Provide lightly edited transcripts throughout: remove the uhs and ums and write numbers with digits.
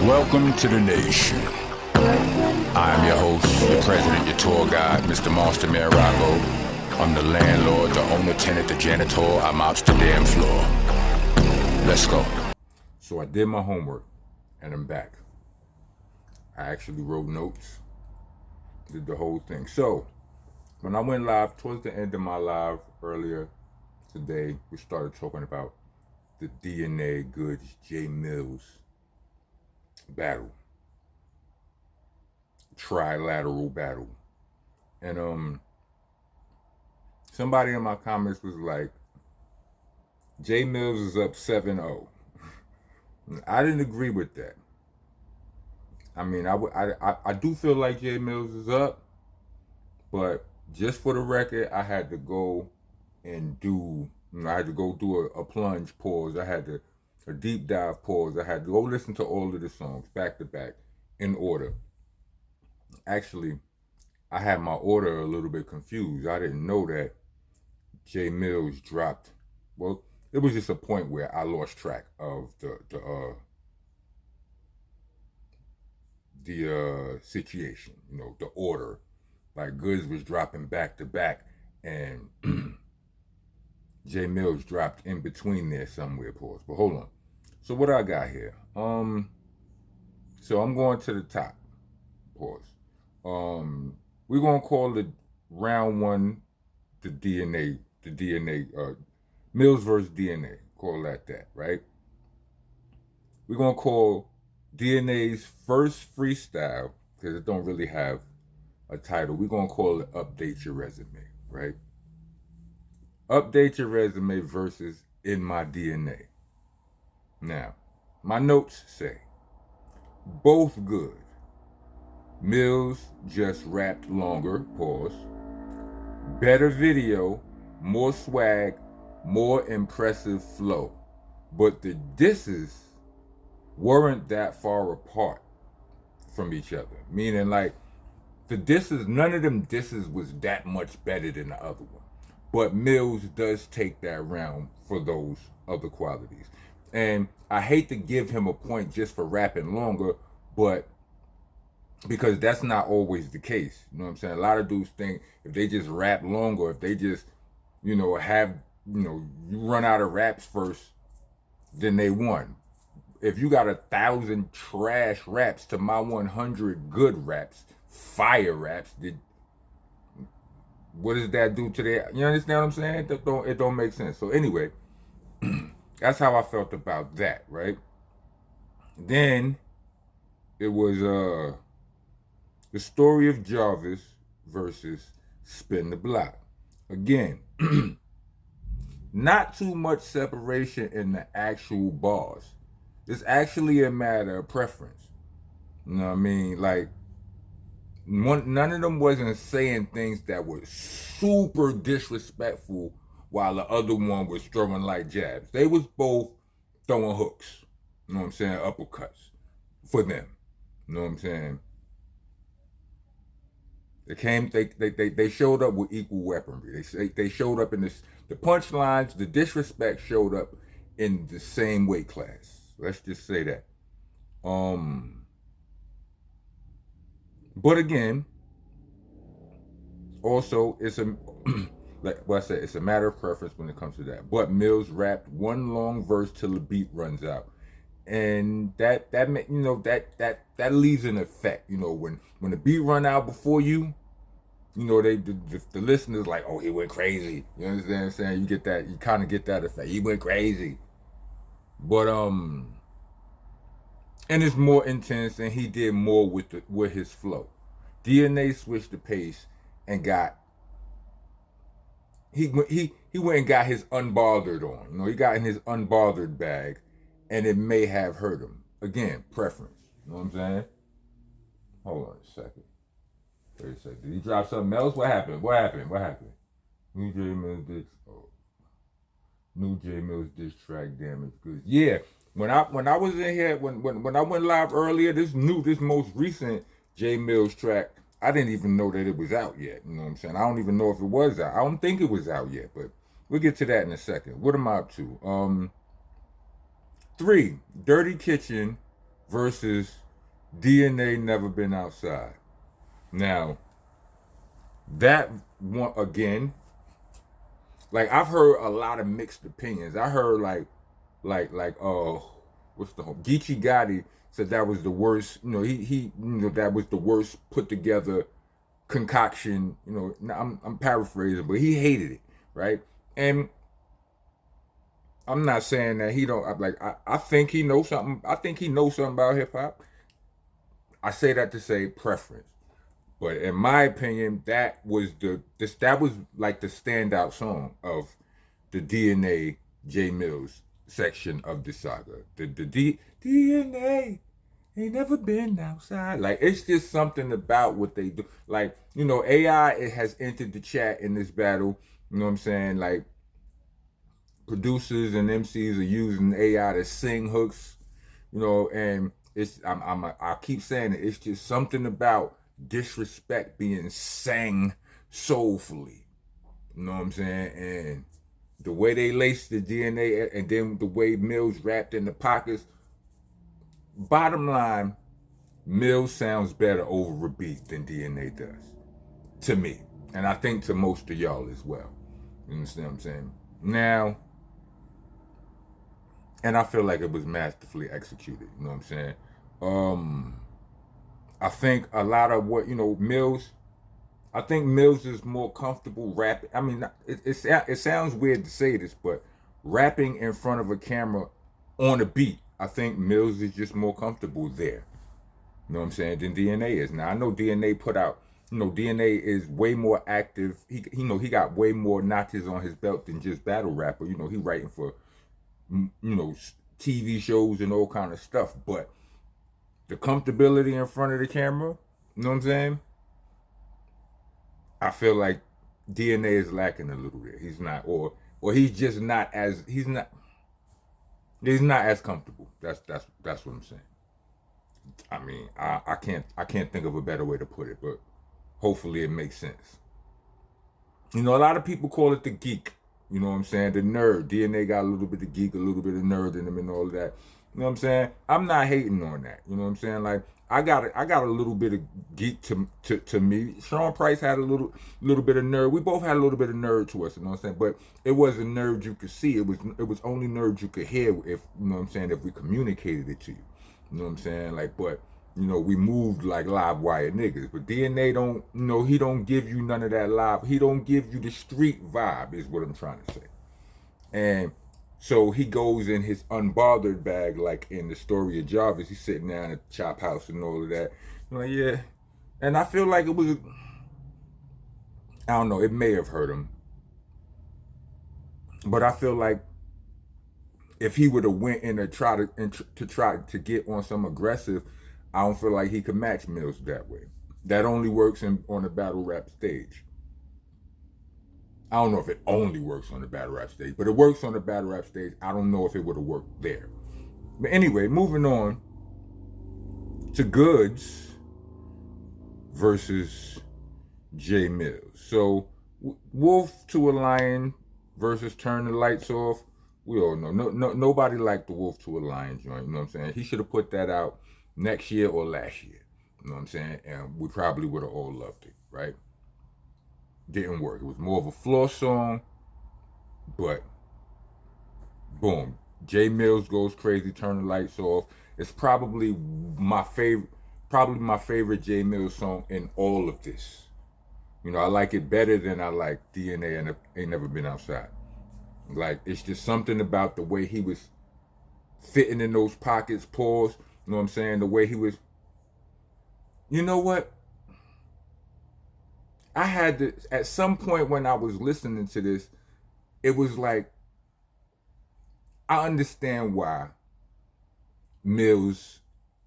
Welcome to the nation. I am your host, your president, your tour guide, Mr. Monster Mirago. I'm the landlord, the owner, tenant, the janitor. I'm out the damn floor. Let's go. So I did my homework, and I'm back. I actually wrote notes, did the whole thing. So when I went live, towards the end of my live earlier today, we started talking about the DNA Goodz J Mills battle, trilateral battle. And somebody in my comments was like, J Mills is up 7-0. I didn't agree with that. I mean, I do feel like J Mills is up, but just for the record, I had to go and do, I had to go do a plunge pause. I had to a deep dive pause. I had to go listen to all of the songs back to back in order. Actually, I had my order a little bit confused. I didn't know that J Mills dropped. Well, it was just a point where I lost track of the situation, the order. Like Goodz was dropping back to back, and J Mills dropped in between there somewhere. Pause. But hold on. So what I got here? So I'm going to the top. Pause. We're gonna call it round one, the DNA, Mills versus DNA. Call that, right? We're gonna call DNA's first freestyle, because it don't really have a title. We're gonna call it Update Your Resume, right? Update Your Resume versus In My DNA. Now, my notes say, both good. Mills just rapped longer, pause. Better video, more swag, more impressive flow. But the disses weren't that far apart from each other. Meaning, like, the disses, none of them disses was that much better than the other one. But Mills does take that round for those other qualities. And I hate to give him a point just for rapping longer, but because that's not always the case. You know what I'm saying? A lot of dudes think if they just rap longer, if they just, have, you run out of raps first, then they won. If you got 1,000 trash raps to my 100 good raps, fire raps, what does that do to that? You understand what I'm saying? It don't make sense. So anyway, that's how I felt about that, right? Then it was the story of Jarvis versus Spin the Block. Again, not too much separation in the actual bars. It's actually a matter of preference. You know what I mean? Like, none of them wasn't saying things that were super disrespectful while the other one was throwing like jabs. They was both throwing hooks. You know what I'm saying? Uppercuts for them. You know what I'm saying? They showed up with equal weaponry. They showed up in this, the punchlines, the disrespect showed up in the same weight class. Let's just say that. But again, also it's a like what I said, it's a matter of preference when it comes to that. But Mills rapped one long verse till the beat runs out, and that leaves an effect. When the beat run out before you, the listeners like, oh, he went crazy. You understand what I'm saying? You get that, you kind of get that effect. He went crazy, but and it's more intense, and he did more with his flow. DNA switched the pace and he went and got his unbothered on. He got in his unbothered bag, and it may have hurt him. Again, preference. You know what I'm saying? Hold on a second. Wait a second. Did he drop something else? What happened? New J Mills diss track damage goods. Yeah. When I was in here, when I went live earlier, this most recent J Mills track, I didn't even know that it was out yet. You know what I'm saying? I don't even know if it was out. I don't think it was out yet, but we'll get to that in a second. What am I up to? 3, Dirty Kitchen versus DNA Never Been Outside. Now, that one again, like I've heard a lot of mixed opinions. I heard what's the whole Geechee Gotti said that was the worst. That was the worst put together concoction. I'm paraphrasing, but he hated it, right? And I'm not saying that he don't. I think he knows something. I think he knows something about hip hop. I say that to say preference. But in my opinion, that was that was like the standout song of the DNA J Mills section of the saga. The DNA ain't never been outside. Like it's just something about what they do. Like, AI it has entered the chat in this battle. You know what I'm saying? Like producers and MCs are using AI to sing hooks, and I keep saying it, it's just something about disrespect being sang soulfully. You know what I'm saying? And the way they laced the DNA and then the way Mills rapped in the pockets, bottom line, Mills sounds better over a beat than DNA does. To me. And I think to most of y'all as well. You understand what I'm saying? Now, and I feel like it was masterfully executed. You know what I'm saying? I think a lot of what, Mills, I think Mills is more comfortable rapping. I mean, it sounds weird to say this, but rapping in front of a camera on a beat, I think Mills is just more comfortable there. You know what I'm saying? Than DNA is. Now, I know DNA put out, DNA is way more active. He got way more notches on his belt than just battle rapper. He writing for, TV shows and all kind of stuff. But the comfortability in front of the camera, you know what I'm saying? I feel like DNA is lacking a little bit. He's not, or he's just not as he's not as comfortable. That's what I'm saying. I mean, I can't think of a better way to put it, but hopefully it makes sense. A lot of people call it the geek. You know what I'm saying? The nerd. DNA got a little bit of geek, a little bit of nerd in him and all of that. You know what I'm saying? I'm not hating on that. You know what I'm saying? Like I got a little bit of geek to me. Sean Price had a little bit of nerd. We both had a little bit of nerd to us. You know what I'm saying? But it wasn't nerd you could see. It was only nerd you could hear if you know what I'm saying, if we communicated it to you. You know what I'm saying? Like, but we moved like live wire niggas. But DNA don't, he don't give you none of that live. He don't give you the street vibe, is what I'm trying to say. And so he goes in his unbothered bag, like in the story of Jarvis. He's sitting down at the chop house and all of that. Yeah. And I feel like it was, I don't know, it may have hurt him. But I feel like if he would have went in to try to get on some aggressive, I don't feel like he could match Mills that way. That only works on the battle rap stage. I don't know if it only works on the battle rap stage, but it works on the battle rap stage. I don't know if it would have worked there. But anyway, moving on to Goodz versus J Mills. So Wolf to a Lion versus Turn the Lights Off. We all know nobody liked the Wolf to a Lion joint. You know what I'm saying? He should have put that out next year or last year. You know what I'm saying? And we probably would have all loved it, right? Didn't work. It was more of a floor song, but boom. J Mills goes crazy, Turn the Lights Off. It's probably my favorite J Mills song in all of this. I like it better than I like DNA and Ain't Never Been Outside. Like, it's just something about the way he was fitting in those pockets, pause. You know what I'm saying? The way he was. You know what? I had to, at some point when I was listening to this, it was like, I understand why Mills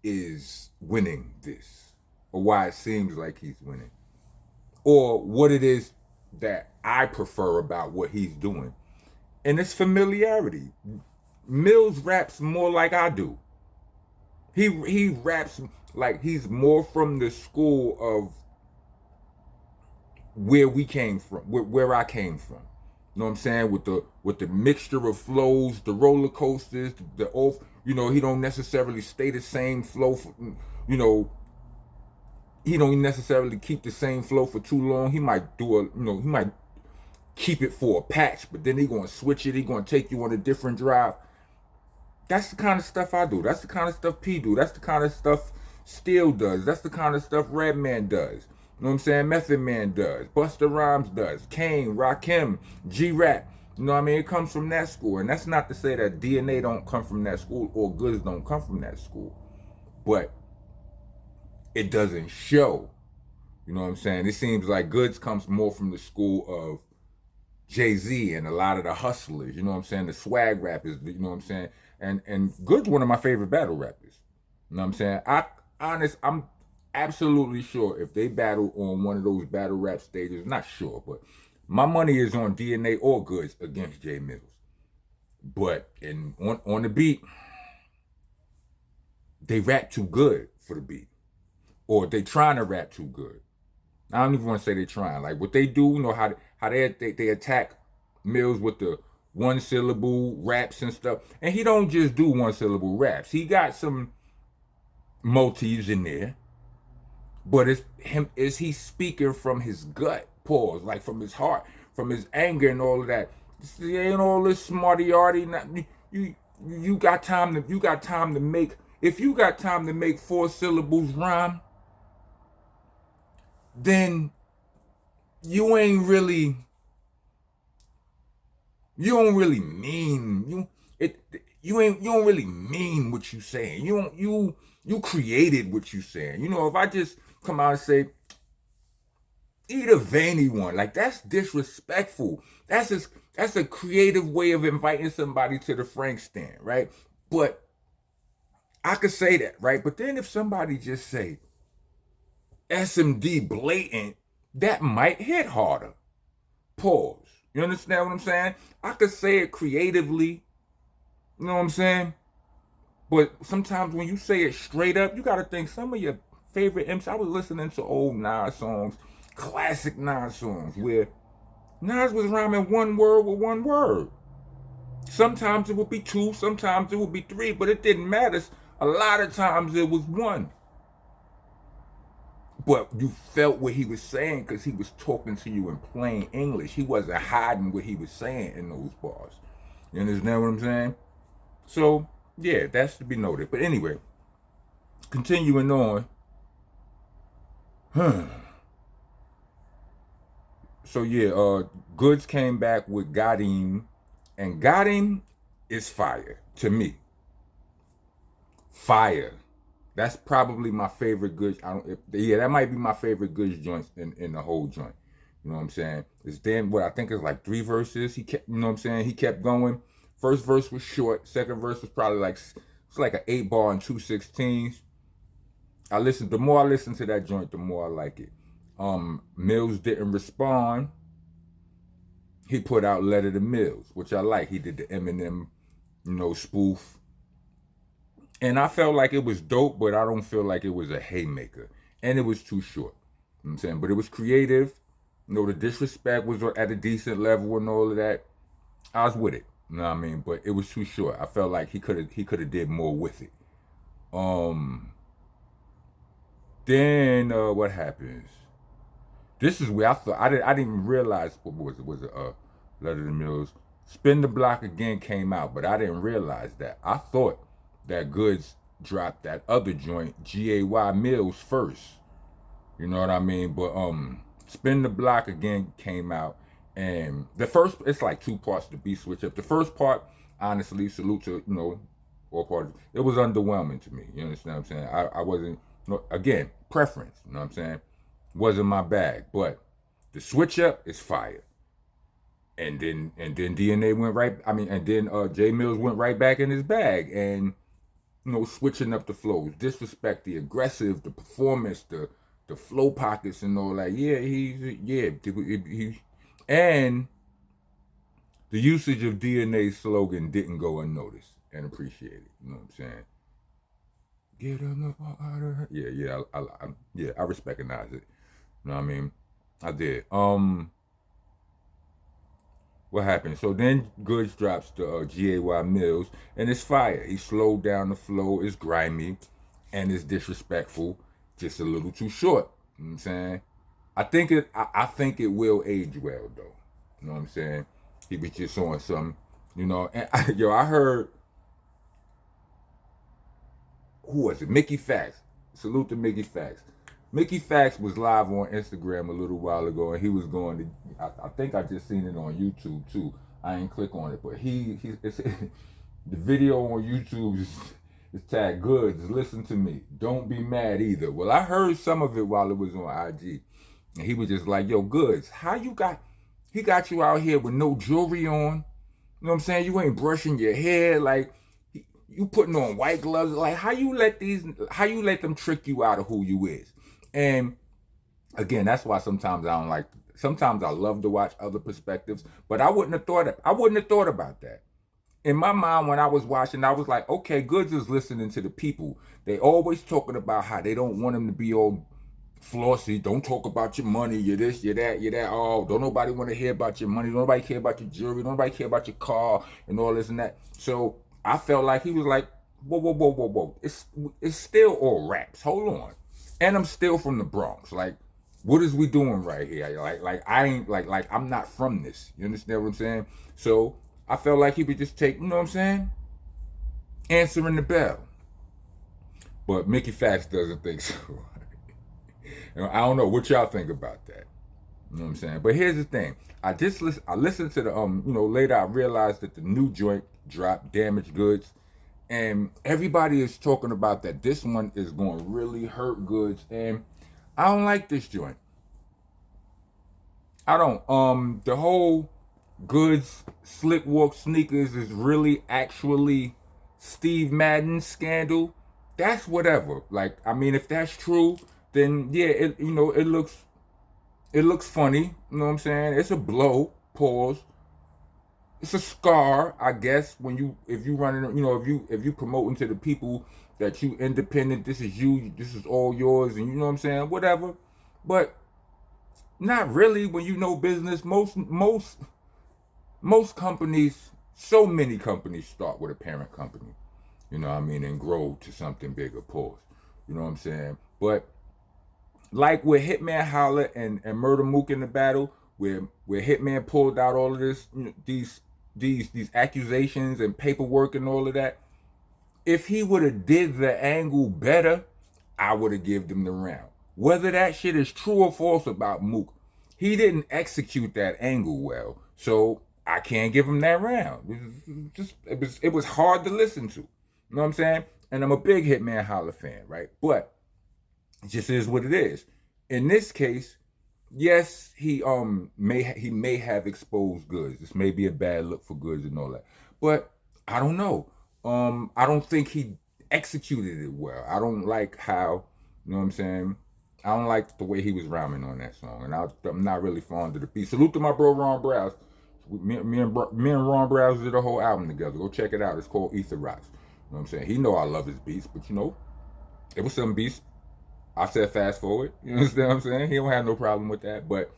is winning this, or why it seems like he's winning, or what it is that I prefer about what he's doing. And it's familiarity. Mills raps more like I do. He raps like he's more from the school of where we came from, where I came from. You know what I'm saying? With the mixture of flows, the roller coasters, the off. You know, he don't necessarily stay the same flow. For, you know, he don't necessarily keep the same flow for too long. He might do a, you know, he might keep it for a patch, but then he gonna switch it. He gonna take you on a different drive. That's the kind of stuff I do. That's the kind of stuff P do. That's the kind of stuff Steel does. That's the kind of stuff Redman does. You know what I'm saying? Method Man does. Busta Rhymes does. Kane, Rakim, G-Rap. You know what I mean? It comes from that school. And that's not to say that DNA don't come from that school or Goodz don't come from that school. But it doesn't show. You know what I'm saying? It seems like Goodz comes more from the school of Jay-Z and a lot of the hustlers, you know what I'm saying? The swag rappers, you know what I'm saying? And Goodz one of my favorite battle rappers. You know what I'm saying? I'm absolutely sure if they battle on one of those battle rap stages, not sure, but my money is on DNA or Goodz against J Mills. But on the beat, they rap too good for the beat. Or they trying to rap too good. I don't even want to say they're trying. Like what they do, you know how they attack Mills with the one syllable raps and stuff. And he don't just do one syllable raps. He got some motifs in there. But is he speaking from his gut? Pause. Like from his heart, from his anger and all of that. It ain't all this smarty arty. You got time to make, if you got time to make 4 syllables rhyme, then you ain't really, you don't really mean you don't really mean what you saying. You created what you saying. You know, if I just come out and say, eat a veiny one, like that's disrespectful. That's a creative way of inviting somebody to the Frank stand, right? But I could say that, right? But then if somebody just say SMD blatant, that might hit harder. Pause. You understand what I'm saying? I could say it creatively, you know what I'm saying? But sometimes when you say it straight up, you gotta think some of your favorite MCs. I was listening to old Nas songs, classic Nas songs, where Nas was rhyming one word with one word. Sometimes it would be 2, sometimes it would be 3, but it didn't matter. A lot of times it was 1. But you felt what he was saying because he was talking to you in plain English. He wasn't hiding what he was saying in those bars. You understand what I'm saying? So, yeah, that's to be noted. But anyway, continuing on. So, yeah, Goodz came back with Got Him. And Got Him is fire to me. Fire. That's probably my favorite Goodz. That might be my favorite Goodz joint in the whole joint. You know what I'm saying? It's then what I think is like 3 verses. He kept, you know what I'm saying? He kept going. First verse was short. Second verse was probably like, it's like an 8 bar and 2 16s. The more I listen to that joint, the more I like it. Mills didn't respond. He put out Letter to Mills, which I like. He did the Eminem, you know, spoof. And I felt like it was dope, but I don't feel like it was a haymaker. And it was too short. You know what I'm saying? But it was creative. You know, the disrespect was at a decent level and all of that. I was with it. You know what I mean? But it was too short. I felt like he could have did more with it. Then what happens? This is where I thought I didn't even realize what was it Letter to Mills. Spin the Block Again came out, but I didn't realize that. I thought that Goodz dropped that other joint, GAY Mills, first. You know what I mean? But Spin the Block Again came out, and the first, it's like 2 parts to be switch up. The first part, honestly, salute to, you know, all parties. It was underwhelming to me. You understand what I'm saying? I wasn't, again, preference. You know what I'm saying? Wasn't my bag, but the switch up is fire. And then DNA went right. I mean, and then J Mills went right back in his bag, and you know, switching up the flows, disrespect, the aggressive, the performance, the flow pockets, and all that. Yeah, he and the usage of DNA's slogan didn't go unnoticed and appreciated. You know what I'm saying? Get him up out of her. Yeah, I recognize it. You know what I mean? I did. What happened? So then Goodz drops the GAY Mills, and it's fire. He slowed down the flow. It's grimy, and it's disrespectful. Just a little too short. You know what I'm saying? I think it will age well though. You know what I'm saying? He was just on some, you know. And I heard, who was it? Mickey Fax. Salute to Mickey Fax. Mickey Fax was live on Instagram a little while ago, and he was going to. I think I just seen it on YouTube too. I ain't click on it, but it's, the video on YouTube is tagged Goodz. Listen to me. Don't be mad either. Well, I heard some of it while it was on IG, and he was just like, "Yo, Goodz, how you got? He got you out here with no jewelry on. You know what I'm saying? You ain't brushing your hair like." You putting on white gloves, like how you let them trick you out of who you is. And again, that's why sometimes I don't like. Sometimes I love to watch other perspectives, but I wouldn't have thought about that. In my mind, when I was watching, I was like, okay, Goodz is listening to the people. They always talking about how they don't want him to be all flossy. Don't talk about your money. You're this, you're that, you're that. Oh, don't nobody want to hear about your money. Don't nobody care about your jewelry. Don't nobody care about your car and all this and that. So I felt like he was like, whoa. It's still all raps. Hold on. And I'm still from the Bronx. Like, what is we doing right here? Like I ain't like I'm not from this. You understand what I'm saying? So I felt like he would just take, you know what I'm saying? Answering the bell. But Mickey Fax doesn't think so. I don't know what y'all think about that. You know what I'm saying? But here's the thing. I listened to the later I realized that the new joint dropped, Damaged Goodz, and everybody is talking about that this one is going to really hurt Goodz, and I don't like this joint. I don't. The whole Goodz Slick Walk sneakers is really actually Steve Madden scandal. That's whatever. Like, I mean, if that's true, then yeah, it looks funny. You know what I'm saying? It's a blow. Pause. It's a scar, I guess, if you running, if you promoting to the people that you independent, this is you, this is all yours, and you know what I'm saying, whatever. But not really when you know business. Most companies, so many companies start with a parent company, you know what I mean, and grow to something bigger. Pause. You know what I'm saying? But like with Hitman Holla and Murder Mook in the battle, where Hitman pulled out all of this, these accusations and paperwork and all of that. If he would have did the angle better, I would have given him the round. Whether that shit is true or false about Mook, he didn't execute that angle well, so I can't give him that round. It was hard to listen to. You know what I'm saying? And I'm a big Hitman Holla fan, right? But it just is what it is. In this case, yes, he may have exposed Goodz. This may be a bad look for Goodz and all that. But I don't know. I don't think he executed it well. I don't like how, you know what I'm saying? I don't like the way he was rhyming on that song. And I'm not really fond of the beat. Salute to my bro Ron Browse. Me and Ron Browse did a whole album together. Go check it out. It's called Ether Rocks. You know what I'm saying? He know I love his beats, but it was some beats. I said fast forward. You understand what I'm saying? He don't have no problem with that. But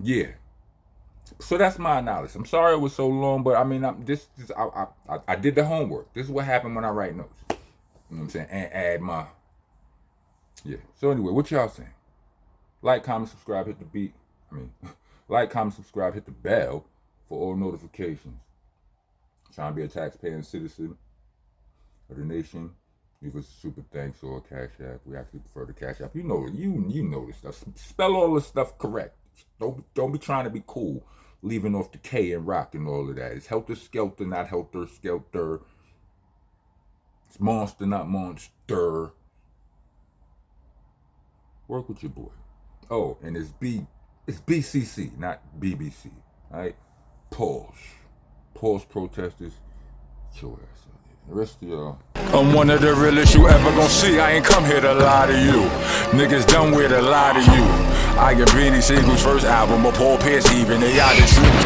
yeah. So that's my analysis. I'm sorry it was so long, but I mean, I did the homework. This is what happened when I write notes. You know what I'm saying? And add my, yeah. So anyway, what y'all saying? Like, comment, subscribe, hit the beat. Like, comment, subscribe, hit the bell for all notifications. Trying to be a taxpaying citizen of the nation. Leave us a super thanks or a cash app. We actually prefer the cash app. You know this stuff. Spell all this stuff correct. Don't be trying to be cool, leaving off the K and rock and all of that. It's helter skelter, not helter skelter. It's monster, not monster. Work with your boy. Oh, and it's BCC, not BBC. All right. Pause, protesters. Chill ass. The rest of y'all. I'm one of the realest you ever gon' see. I ain't come here to lie to you. Niggas done with a lie to you. I get Beanie Siegel's first album, or Paul Pierce even, they out the truth.